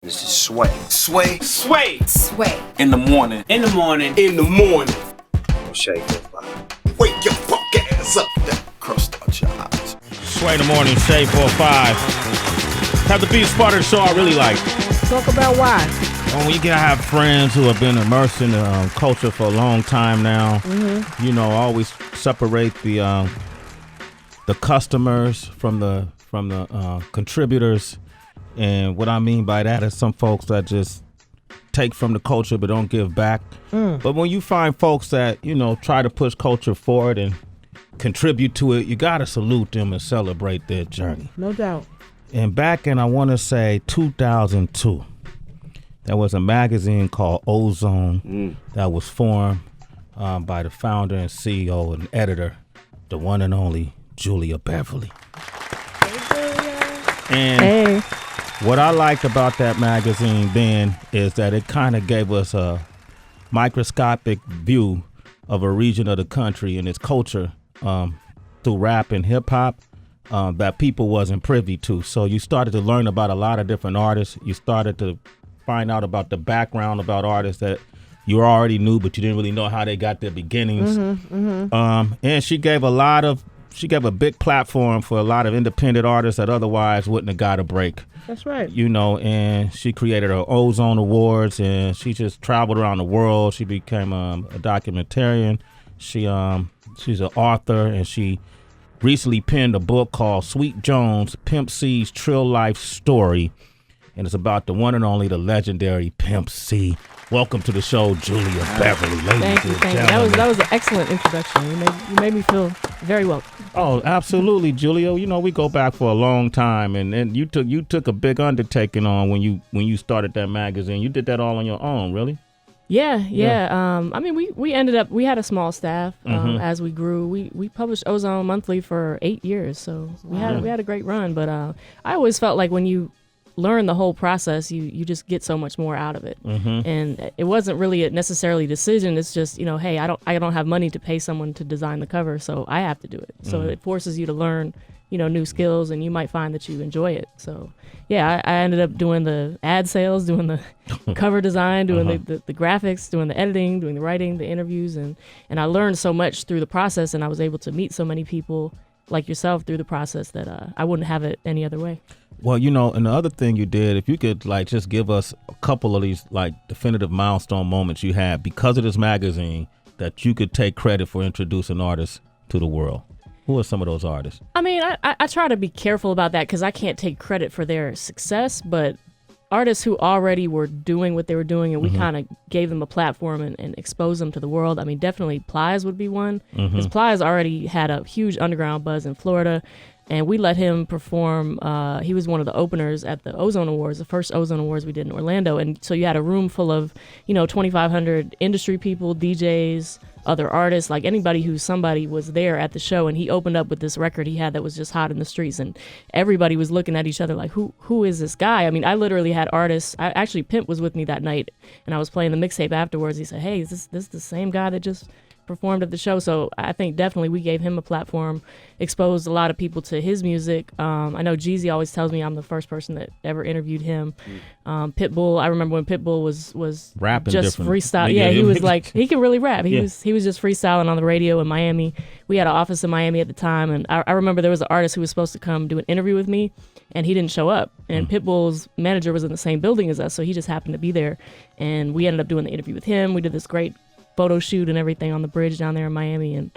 This is Sway. Sway. Sway. Sway. In the morning. In the morning. In the morning. Shake it. Wake your fuck ass up. That crust out your eyes. Sway in the morning, Shade 4-5. Have the beats part of the show I really like. Talk about why. When you have friends who have been immersed in the culture for a long time now, you know, always separate the customers from the contributors. And what I mean by that is some folks that just take from the culture but don't give back. But when you find folks that, you know, try to push culture forward and contribute to it, you got to salute them and celebrate their journey. No doubt. And back in, I want to say, 2002, there was a magazine called Ozone that was formed by the founder and CEO and editor, the one and only Julia Beverly. And what I liked about that magazine then is that it kind of gave us a microscopic view of a region of the country and its culture through rap and hip hop that people wasn't privy to. So you started to learn about a lot of different artists. You started to find out about the background about artists that you already knew, but you didn't really know how they got their beginnings. And she gave a big platform for a lot of independent artists that otherwise wouldn't have got a break. That's right. You know, and she created her Ozone Awards, and she just traveled around the world. She became a documentarian. She's an author, and she recently penned a book called Sweet Jones, Pimp C's Trill Life Story, and it's about the one and only, the legendary Pimp C. Welcome to the show, Julia Beverly, ladies Thank you. That was an excellent introduction. You made me feel very welcome. Oh, absolutely, Julia. You know, we go back for a long time, and you took a big undertaking on when you started that magazine. You did that all on your own, really? Yeah. I mean, we ended up, we had a small staff as we grew. We published Ozone monthly for 8 years, so we had a great run. But I always felt like when you learn the whole process, you just get so much more out of it. And it wasn't really necessarily a decision. It's just, you know, hey, I don't have money to pay someone to design the cover, so I have to do it. So it forces you to learn, you know, new skills, and you might find that you enjoy it. So yeah, I ended up doing the ad sales, doing the cover design, doing the graphics, doing the editing, doing the writing, the interviews, and I learned so much through the process, and I was able to meet so many people like yourself through the process that I wouldn't have it any other way. Well, you know, and the other thing you did, if you could like just give us a couple of these like definitive milestone moments you had because of this magazine that you could take credit for introducing artists to the world. Who are some of those artists? I mean, I try to be careful about that because I can't take credit for their success, but artists who already were doing what they were doing and we kind of gave them a platform and exposed them to the world. I mean, definitely Plies would be one because Plies already had a huge underground buzz in Florida. And we let him perform. He was one of the openers at the Ozone Awards, the first Ozone Awards we did in Orlando. And so you had a room full of, you know, 2,500 industry people, DJs, other artists, like anybody somebody was there at the show. And he opened up with this record he had that was just hot in the streets. And everybody was looking at each other like, who is this guy? I mean, I literally had artists. Actually, Pimp was with me that night. And I was playing the mixtape afterwards. He said, hey, is this the same guy that just performed at the show? So I think definitely we gave him a platform, exposed a lot of people to his music. I know Jeezy always tells me I'm the first person that ever interviewed him. Pitbull, I remember when Pitbull was rapping just different. freestyle. Yeah, he was like, he can really rap. He was just freestyling on the radio in Miami. We had an office in Miami at the time, and I remember there was an artist who was supposed to come do an interview with me, and he didn't show up. And Pitbull's manager was in the same building as us, so he just happened to be there, and we ended up doing the interview with him. We did this great photo shoot and everything on the bridge down there in Miami, and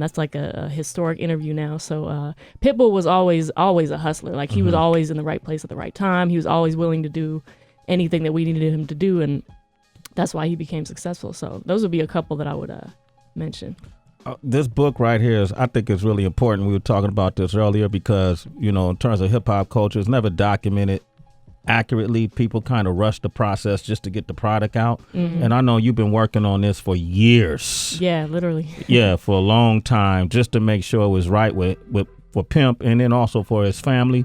that's like a historic interview now. So Pitbull was always a hustler. Like he was always in the right place at the right time. He was always willing to do anything that we needed him to do, and that's why he became successful. So those would be a couple that I would mention. This book right here I think is really important. We were talking about this earlier because, you know, in terms of hip hop culture, it's never documented accurately. People kind of rush the process just to get the product out. And I know you've been working on this for years. Yeah, literally. Yeah, for a long time, just to make sure it was right for Pimp and then also for his family.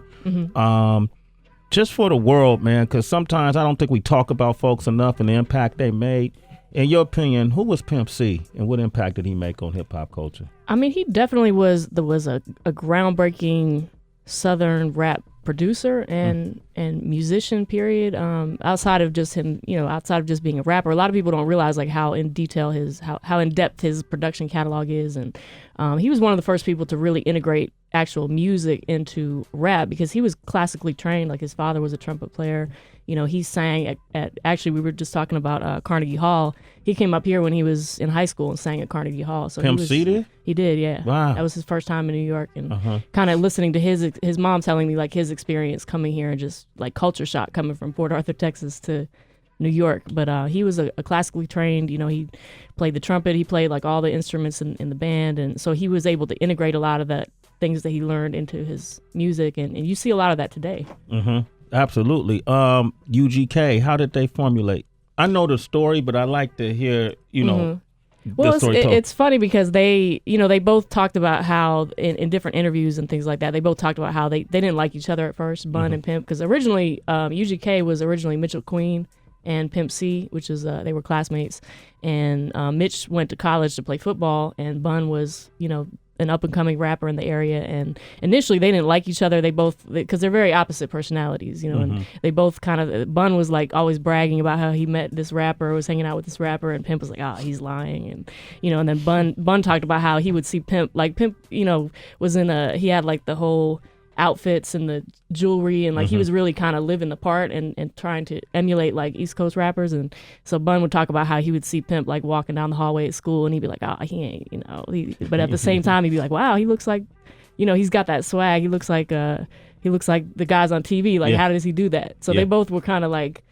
Just for the world, man, because sometimes I don't think we talk about folks enough and the impact they made. In your opinion, who was Pimp C and what impact did he make on hip hop culture? I mean, he definitely was a groundbreaking Southern rap producer and musician, period. Outside of just him, outside of just being a rapper, a lot of people don't realize like how in detail how in depth his production catalog is, and he was one of the first people to really integrate actual music into rap because he was classically trained. Like his father was a trumpet player. He sang at actually we were just talking about Carnegie Hall. He came up here when he was in high school and sang at Carnegie Hall. So Pimp C did? He did, yeah. Wow. That was his first time in New York, and kind of listening to his mom telling me like his experience coming here and just like culture shock coming from Port Arthur, Texas to New York. But he was a classically trained, he played the trumpet, he played like all the instruments in the band, and so he was able to integrate a lot of that things that he learned into his music, and you see a lot of that today. Absolutely. UGK, how did they formulate? I know the story, but I like to hear, Well, the story told. it's funny because they both talked about how in different interviews and things like that, they both talked about how they didn't like each other at first, Bun and Pimp, because originally UGK was originally Mitchell Queen and Pimp C, which is they were classmates, and Mitch went to college to play football, and Bun was an up-and-coming rapper in the area, and initially they didn't like each other. They both, because they're very opposite personalities, and they both kind of, Bun was like always bragging about how he met this rapper, was hanging out with this rapper, and Pimp was like, he's lying, and and then Bun talked about how he would see Pimp, like Pimp, was he had like the whole outfits and the jewelry, and like he was really kind of living the part and trying to emulate like East Coast rappers. And so Bun would talk about how he would see Pimp like walking down the hallway at school, and he'd be like, he ain't, but at the same time he'd be like, wow, he looks like, he's got that swag, he looks like the guys on TV, like how does he do that? So they both were kind of like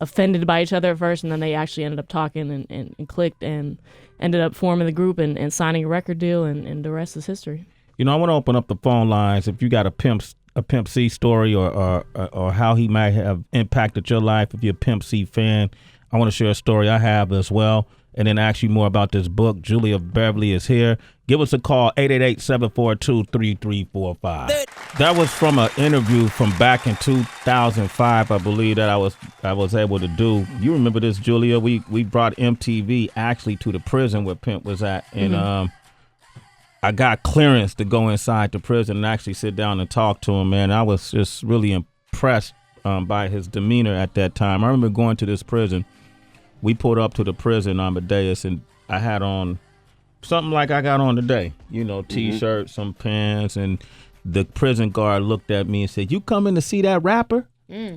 offended by each other at first, and then they actually ended up talking and clicked and ended up forming the group and signing a record deal, and the rest is history. I want to open up the phone lines. If you got a Pimp C story or how he might have impacted your life, if you're a Pimp C fan, I want to share a story I have as well, and then ask you more about this book. Julia Beverly is here. Give us a call, 888-742-3345. That was from an interview from back in 2005, I believe, that I was able to do. You remember this, Julia? We brought MTV actually to the prison where Pimp was at, and I got clearance to go inside the prison and actually sit down and talk to him, man. I was just really impressed by his demeanor at that time. I remember going to this prison. We pulled up to the prison on Amadeus, and I had on something like I got on today, T-shirt, some pants, and the prison guard looked at me and said, "You coming to see that rapper?" I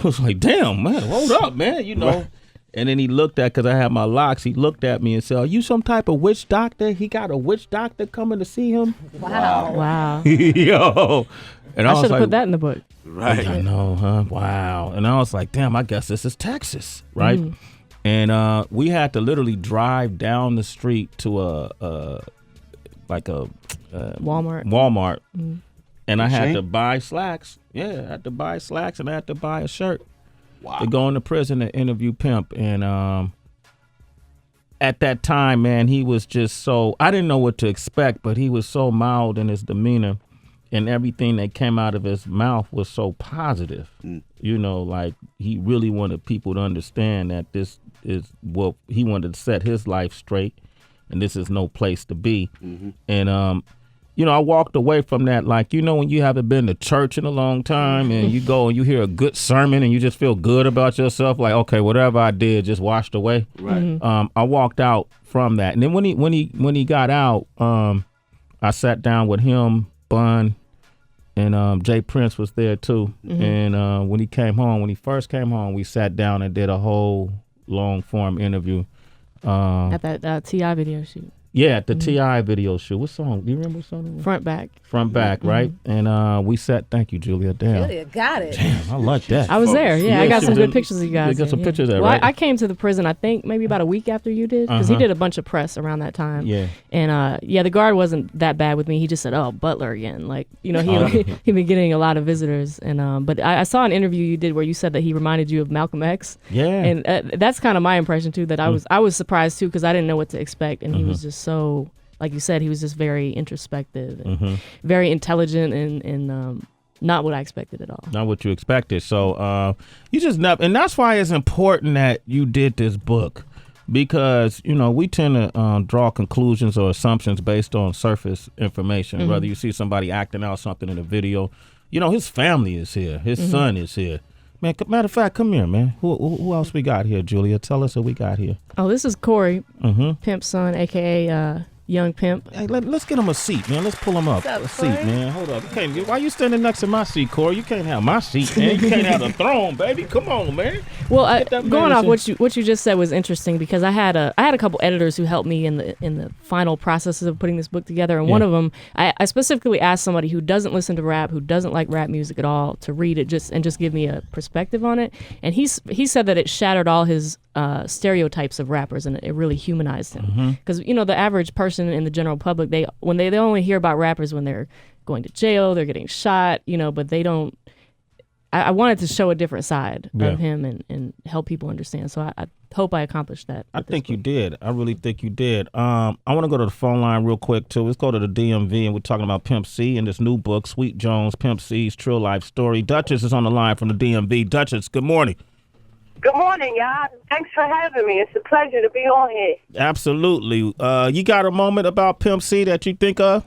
was like, "Damn, man, hold up, man, Right. And then he looked at, because I had my locks, he looked at me and said, "Are you some type of witch doctor? He got a witch doctor coming to see him?" Wow. Yo. And I should have put that in the book. Right. I know, huh? Wow. And I was like, damn, I guess this is Texas, right? And we had to literally drive down the street to a Walmart. And I had to buy slacks. Yeah, I had to buy slacks, and I had to buy a shirt. Wow. To go into prison to interview Pimp. And at that time, man, he was just so, I didn't know what to expect, but he was so mild in his demeanor, and everything that came out of his mouth was so positive. Like he really wanted people to understand that this is what he wanted to set his life straight, and this is no place to be. And I walked away from that like, when you haven't been to church in a long time and you go and you hear a good sermon and you just feel good about yourself, like, okay, whatever I did just washed away. Right. I walked out from that. And then when he got out, I sat down with him, Bun, and Jay Prince was there too. And when he first came home, we sat down and did a whole long form interview. At that T.I. video shoot. Yeah, at the T.I. video shoot. What song? Do you remember what song? Front Back. Front Back, right? And we sat. Thank you, Julia. Damn. Julia got it. Damn, I like that. I was there. Yeah, I got some good pictures of you guys. You got some pictures there, well, right? I came to the prison, I think, maybe about a week after you did, because he did a bunch of press around that time. Yeah. And the guard wasn't that bad with me. He just said, "Oh, Butler again." Like, he'd been getting a lot of visitors. And but I saw an interview you did where you said that he reminded you of Malcolm X. Yeah. And that's kind of my impression too. That I was surprised too, because I didn't know what to expect, and he was just so. Like you said, he was just very introspective and very intelligent and not what I expected at all. Not what you expected. So you just never, and that's why it's important that you did this book, because, you know, we tend to draw conclusions or assumptions based on surface information. Whether you see somebody acting out something in a video, you know, his family is here. His son is here. Man, matter of fact, come here, man. Who else we got here, Julia? Tell us who we got here. Oh, this is Corey, Pimp's son, a.k.a. Young Pimp. Hey, let's get him a seat, man. Let's pull him up. What's up, A seat, Corey? man. Hold up. Why you standing next to my seat, Corey? You can't have my seat, man. You can't have the throne, baby. Come on, man. Well, that going man off in- what you just said was interesting because I had a couple editors who helped me in the final processes of putting this book together, and one of them I specifically asked somebody who doesn't listen to rap, who doesn't like rap music at all, to read it just give me a perspective on it, and he said that it shattered all his stereotypes of rappers and it really humanized him because you know the average person in the general public they only hear about rappers when they're going to jail, they're getting shot, you know, but they don't. I wanted to show a different side of him and help people understand. So I hope I accomplished that. I think you did. I really think you did. I want to go to the phone line real quick, too. Let's go to the DMV, and we're talking about Pimp C and this new book, Sweet Jones, Pimp C's True Life Story. Duchess is on the line from the DMV. Duchess, good morning. Good morning, y'all. Thanks for having me. It's a pleasure to be on here. Absolutely. You got a moment about Pimp C that you think of?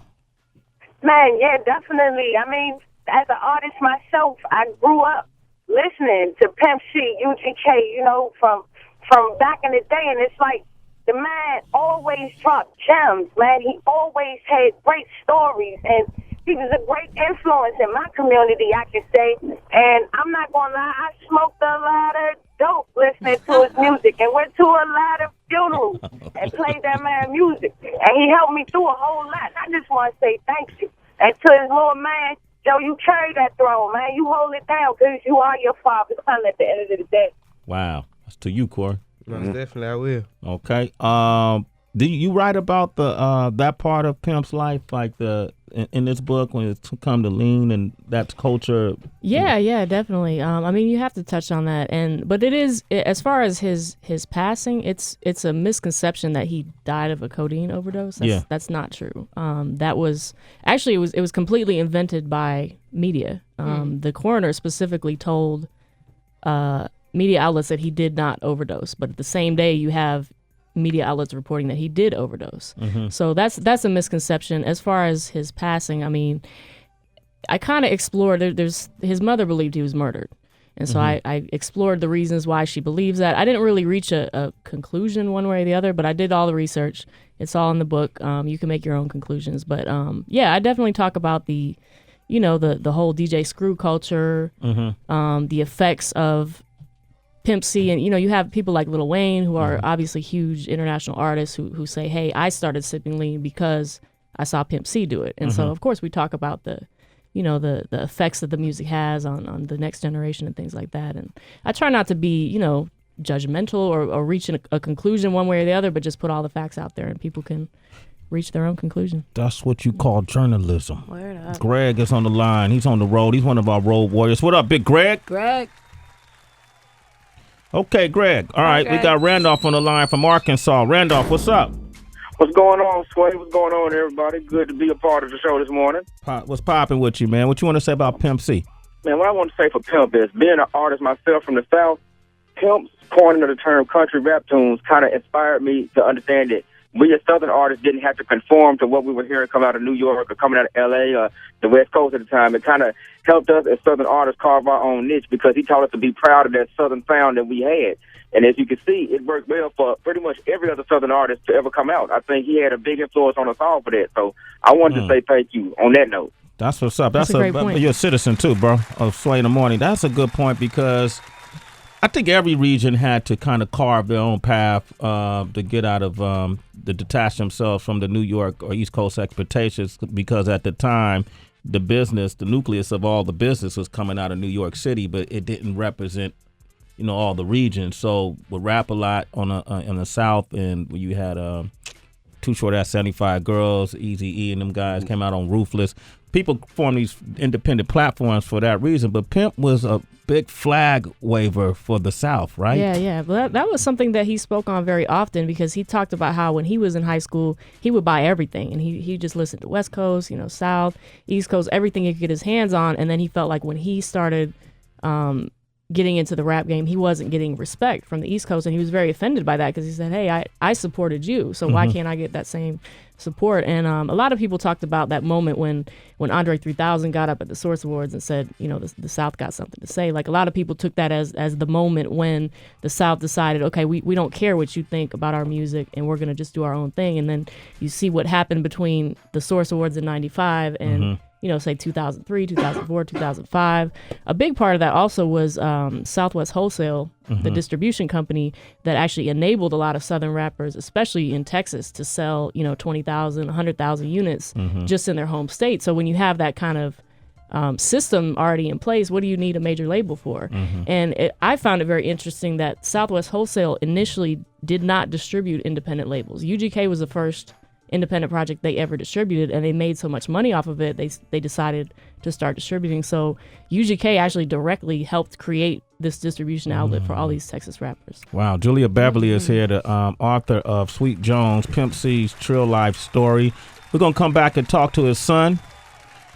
Man, yeah, definitely. I mean, as an artist myself, I grew up listening to Pimp C, UGK, you know, from back in the day. And it's like the man always dropped gems, man. He always had great stories. And he was a great influence in my community, I can say. And I'm not going to lie, I smoked a lot of dope listening to his music and went to a lot of funerals and played that man music. And he helped me through a whole lot. I just want to say thank you. And to his little man, Joe, you carry that throne, man. You hold it down because you are your father's son at the end of the day. Wow. That's to you, Corey. Most definitely, I will. Okay. Do you write about the that part of Pimp's life, like in this book when it's come to lean and that's culture? Yeah, definitely. I mean, you have to touch on that, but it is as far as his passing, it's a misconception that he died of a codeine overdose. That's not true. That was actually it was completely invented by media. The coroner specifically told media outlets that he did not overdose, but the same day you have media outlets reporting that he did overdose. So that's a misconception. As far as his passing, I mean, I kind of explored. There's his mother believed he was murdered, and so I explored the reasons why she believes that. I didn't really reach a conclusion one way or the other, but I did all the research. It's all in the book. You can make your own conclusions, but yeah, I definitely talk about the whole DJ Screw culture, the effects of Pimp C, and you have people like Lil Wayne who are obviously huge international artists who say, hey, I started sipping lean because I saw Pimp C do it. And so of course we talk about the effects that the music has on the next generation and things like that. And I try not to be, judgmental or reach a conclusion one way or the other, but just put all the facts out there and people can reach their own conclusion. That's what you call journalism. Word up. Greg is on the line. He's on the road. He's one of our road warriors. What up, big Greg? Greg. Okay, Greg. All right, we got Randolph on the line from Arkansas. Randolph, what's up? What's going on, Sway? What's going on, everybody? Good to be a part of the show this morning. What's popping with you, man? What you want to say about Pimp C? Man, what I want to say for Pimp is, being an artist myself from the South, Pimp's coining of the term country rap tunes kind of inspired me to understand that we as Southern artists didn't have to conform to what we were hearing coming out of New York or coming out of L.A. or the West Coast at the time. It kind of helped us as Southern artists carve our own niche because he taught us to be proud of that Southern sound that we had. And as you can see, it worked well for pretty much every other Southern artist to ever come out. I think he had a big influence on us all for that. So I wanted to say thank you on that note. That's what's up. That's a great point. You're a citizen too, bro, of Sway in the Morning. That's a good point because I think every region had to kind of carve their own path to get out of to detach themselves from the New York or East Coast expectations because at the time the nucleus of all the business was coming out of New York City, but it didn't represent all the regions. So we rap a lot in the South, and you had Too Short Ass 75 Girls, Eazy-E, and them guys came out on Ruthless. People formed these independent platforms for that reason, but Pimp was a big flag waver for the South, right? Yeah. Well, that was something that he spoke on very often because he talked about how when he was in high school, he would buy everything. And he just listened to West Coast, South, East Coast, everything he could get his hands on. And then he felt like when he started getting into the rap game, he wasn't getting respect from the East Coast, and he was very offended by that because he said, hey, I supported you, so why can't I get that same support? And a lot of people talked about that moment when Andre 3000 got up at the Source Awards and said, you know, the South got something to say. Like, a lot of people took that as the moment when the South decided, okay, we don't care what you think about our music, and we're going to just do our own thing. And then you see what happened between the Source Awards in 95 and you know, say 2003, 2004, 2005. A big part of that also was Southwest Wholesale, the distribution company that actually enabled a lot of Southern rappers, especially in Texas, to sell, you know, 20,000, 100,000 units just in their home state. So when you have that kind of system already in place, what do you need a major label for? And I found it very interesting that Southwest Wholesale initially did not distribute independent labels. UGK was the first independent project they ever distributed, and they made so much money off of it, they decided to start distributing. So UGK actually directly helped create this distribution outlet for all these Texas rappers. Wow. Julia Beverly is here, the author of Sweet Jones, Pimp C's Trill Life Story. We're going to come back and talk to his son.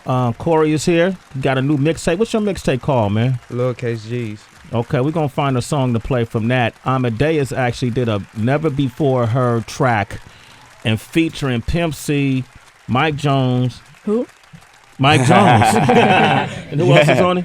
Corey is here. He got a new mixtape. What's your mixtape called, man? Lowercase G's. Okay, we're going to find a song to play from that. Amadeus actually did a never before heard track and featuring Pimp C, Mike Jones. Who? Mike Jones. And who else is on it?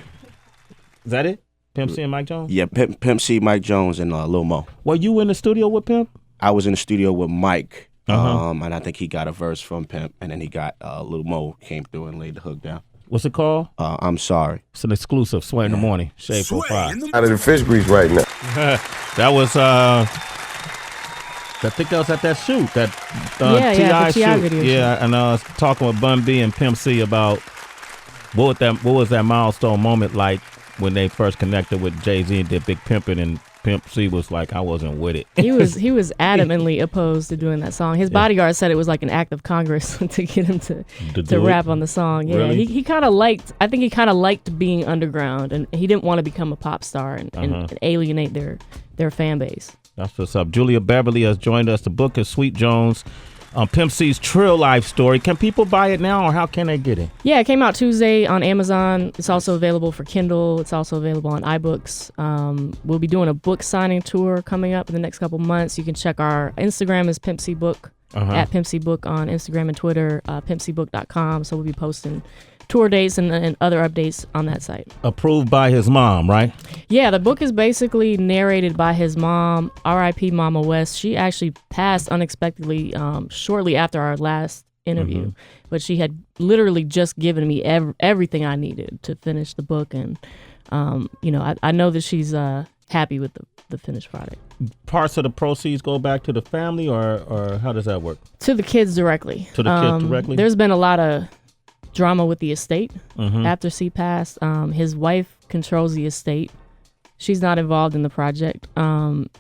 Is that it? Pimp C and Mike Jones? Yeah, Pimp C, Mike Jones, and Lil Mo. Were you in the studio with Pimp? I was in the studio with Mike, and I think he got a verse from Pimp, and then he got Lil Mo came through and laid the hook down. What's it called? I'm Sorry. It's an exclusive. Sway in the morning. Shade 45. Out of the fish grease right now. That was I think that was at that shoot, that the T.I. T.I. shoot. video Yeah, and I was talking with Bun B and Pimp C about what was that milestone moment like when they first connected with Jay-Z and did Big Pimpin', and Pimp C was like, I wasn't with it. He was adamantly opposed to doing that song. His bodyguard said it was like an act of Congress to get him to rap on the song. Yeah, really? he kind of liked. I think he kind of liked being underground, and he didn't want to become a pop star and alienate their fan base. That's what's up. Julia Beverly has joined us. The book is Sweet Jones, Pimp C's Trill Life Story. Can people buy it now, or how can they get it? Yeah, it came out Tuesday on Amazon. It's also available for Kindle. It's also available on iBooks. We'll be doing a book signing tour coming up in the next couple months. You can check our Instagram is Pimp C Book, at Pimp C Book on Instagram and Twitter, pimpcbook.com. So we'll be posting tour dates and other updates on that site. Approved by his mom, right? Yeah, the book is basically narrated by his mom, R.I.P. Mama West. She actually passed unexpectedly shortly after our last interview, but she had literally just given me everything I needed to finish the book, and I know that she's happy with the finished product. Parts of the proceeds go back to the family, or how does that work? To the kids directly. To the kids directly? There's been a lot of drama with the estate after C passed. His wife controls the estate. She's not involved in the project.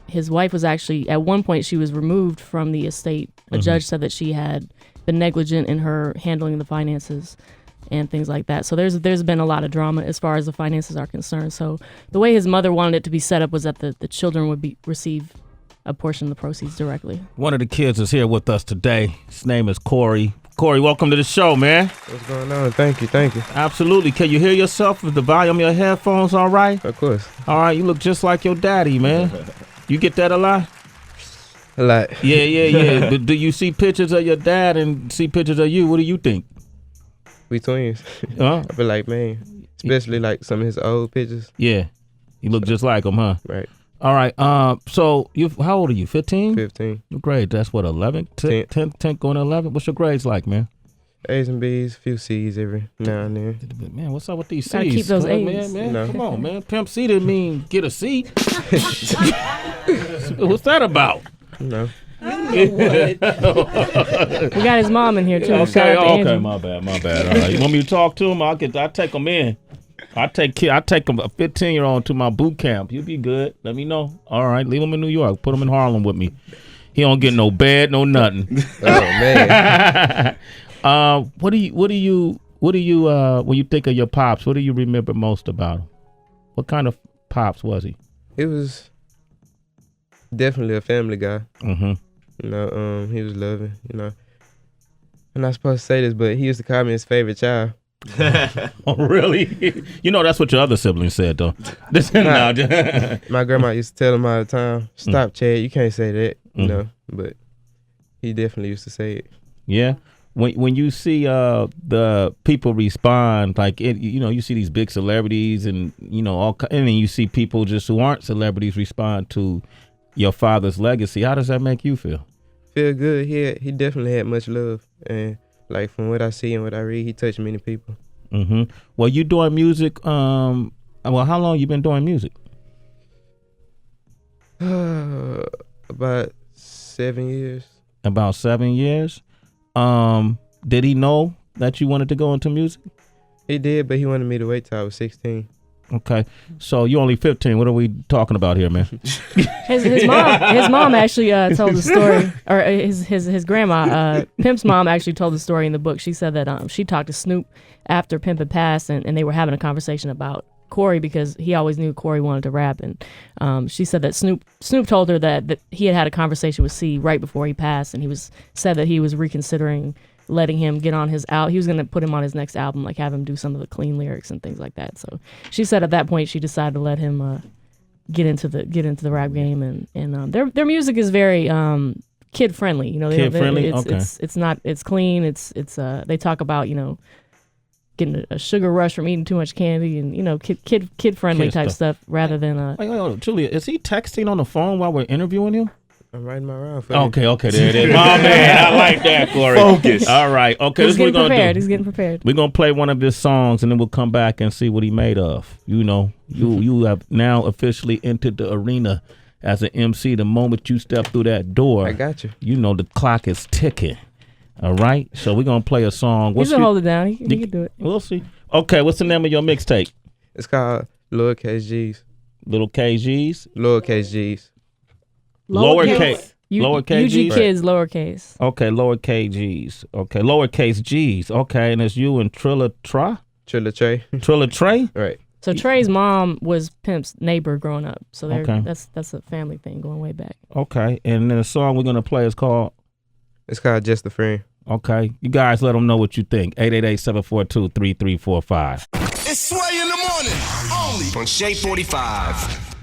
His wife was actually, at one point, she was removed from the estate. A judge said that she had been negligent in her handling the finances and things like that. So there's been a lot of drama as far as the finances are concerned. So the way his mother wanted it to be set up was that the children would receive a portion of the proceeds directly. One of the kids is here with us today. His name is Corey. Corey, welcome to the show, man. What's going on? Thank you. Absolutely. Can you hear yourself with the volume of your headphones all right? Of course. All right, you look just like your daddy, man. You get that a lot? A lot. Yeah. But do you see pictures of your dad and see pictures of you? What do you think? We twins. Huh? I feel like, man, especially like some of his old pictures. Yeah. You look just like him, huh? Right. All right. So how old are you? 15? 15. Your grade, that's what, 11? 10 going to 11? What's your grades like, man? A's and B's, few C's every now and then. Man, what's up with these C's? Gotta keep those A's. Man, No. come on, man. Pimp C didn't mean get a C. What's that about? No. We got his mom in here too. Shout Okay, out to Angie. my bad. All right. You want me to talk to him? I'll take him in. I take him, a 15-year-old to my boot camp. You'll be good. Let me know. All right, leave him in New York. Put him in Harlem with me. He don't get no bed, no nothing. Oh man. What do you when you think of your pops? What do you remember most about him? What kind of pops was he? It was definitely a family guy. Mm-hmm. You know, he was loving. You know, I'm not supposed to say this, but he used to call me his favorite child. Oh, really? You know, that's what your other sibling said, though. My grandma used to tell him all the time, stop, Chad, you can't say that, you know, but he definitely used to say it. Yeah. When you see the people respond, like, you know, you see these big celebrities and, you know, and then you see people just who aren't celebrities respond to your father's legacy. How does that make you feel? Feel good. He definitely had much love. And, like, from what I see and what I read, he touched many people. Mm-hmm. Well, you doing music, well, how long you been doing music? About 7 years. About 7 years? Did he know that you wanted to go into music? He did, but he wanted me to wait till I was 16. Okay, so you only 15. What are we talking about here, man? His mom actually told the story, or his grandma, Pimp's mom actually told the story in the book. She said that she talked to Snoop after Pimp had passed, and they were having a conversation about Corey because he always knew Corey wanted to rap, and she said that Snoop told her that he had a conversation with C right before he passed, and said that he was reconsidering letting him get on his album. He was going to put him on his next album, like have him do some of the clean lyrics and things like that. So she said at that point she decided to let him get into the rap game, and their music is very kid friendly. You know, kid friendly. It's clean. It's they talk about, you know, getting a sugar rush from eating too much candy, and, you know, kid friendly type stuff rather than Wait, Julia, is he texting on the phone while we're interviewing him? I'm riding my round for you. Okay, there it is. My man, I like that, Corey. Focus. All right, okay, He's this is what we're gonna do. He's getting prepared. We're gonna play one of his songs, and then we'll come back and see what he made of. You know, you have now officially entered the arena as an MC. The moment you step through that door, I got you. You know the clock is ticking. All right, so we're gonna play a song. He can hold it down. He can do it. We'll see. Okay, what's the name of your mixtape? It's called Lowercase G's. Little KGs? Lowercase G's. Lowercase. Lowercase UGK G's? is lowercase. Okay, lowercase G's. Okay, lowercase G's. Okay, and it's you and Trilla Trey? Trilla Trey? Right. So Trey's mom was Pimp's neighbor growing up. So Okay. that's a family thing going way back. Okay, and then the song we're going to play is called? It's called Just a Friend. Okay, you guys let them know what you think. 888-742-3345. It's Sway in the morning, only on Shea 45.